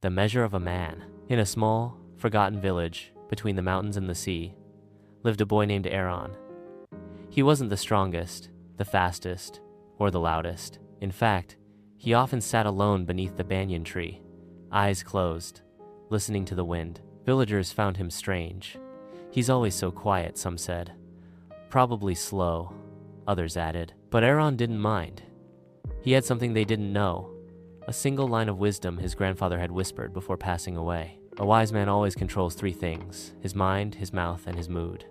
The Measure of a Man. In a small, forgotten village between the mountains and the sea, lived a boy named Aaron. He wasn't the strongest, the fastest, or the loudest. In fact, he often sat alone beneath the banyan tree, eyes closed, listening to the wind. Villagers found him strange. He's always so quiet, some said. Probably slow, others added. But Aaron didn't mind. He had something they didn't know, a single line of wisdom his grandfather had whispered before passing away. A wise man always controls three things: his mind, his mouth, and his mood.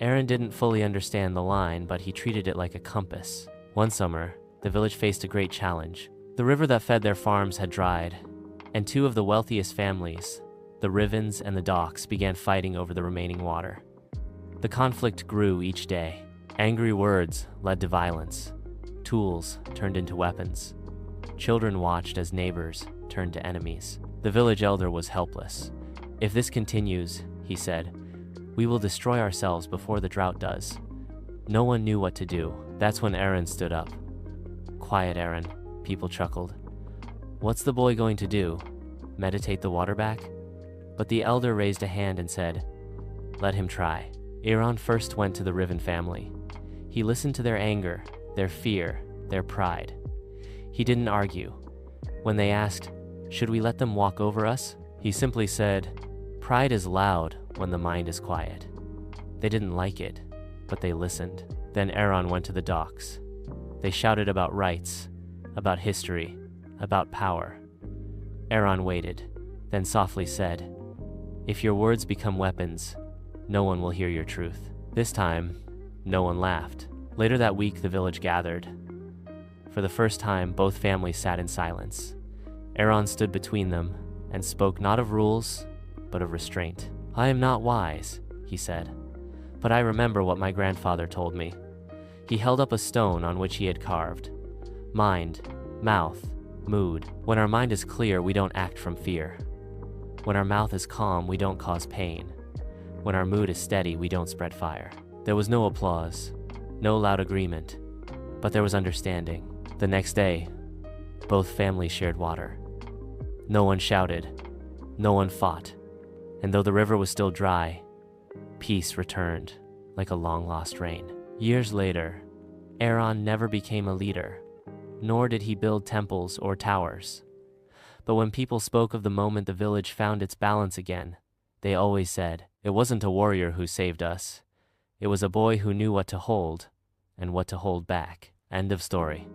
Aaron didn't fully understand the line, but he treated it like a compass. One summer, the village faced a great challenge. The river that fed their farms had dried, and two of the wealthiest families, the Rivens and the Docks, began fighting over the remaining water. The conflict grew each day. Angry words led to violence. Tools turned into weapons. Children watched as neighbors turned to enemies. The village elder was helpless. "If this continues," he said, "we will destroy ourselves before the drought does." No one knew what to do. That's when Aaron stood up. "Quiet, Aaron," people chuckled. "What's the boy going to do? Meditate the water back?" But the elder raised a hand and said, "Let him try." Aaron first went to the Riven family. He listened to their anger, their fear, their pride. He didn't argue. When they asked, "Should we let them walk over us?" he simply said, "Pride is loud when the mind is quiet." They didn't like it, but they listened. Then Aaron went to the Docks. They shouted about rights, about history, about power. Aaron waited, then softly said, "If your words become weapons, no one will hear your truth." This time, no one laughed. Later that week, the village gathered. For the first time, both families sat in silence. Aaron stood between them and spoke not of rules, but of restraint. "I am not wise," he said, "but I remember what my grandfather told me." He held up a stone on which he had carved. Mind, mouth, mood. When our mind is clear, we don't act from fear. When our mouth is calm, we don't cause pain. When our mood is steady, we don't spread fire. There was no applause, no loud agreement, but there was understanding. The next day, both families shared water. No one shouted, no one fought, and though the river was still dry, peace returned like a long-lost rain. Years later, Aaron never became a leader, nor did he build temples or towers. But when people spoke of the moment the village found its balance again, they always said, "It wasn't a warrior who saved us. It was a boy who knew what to hold and what to hold back." End of story.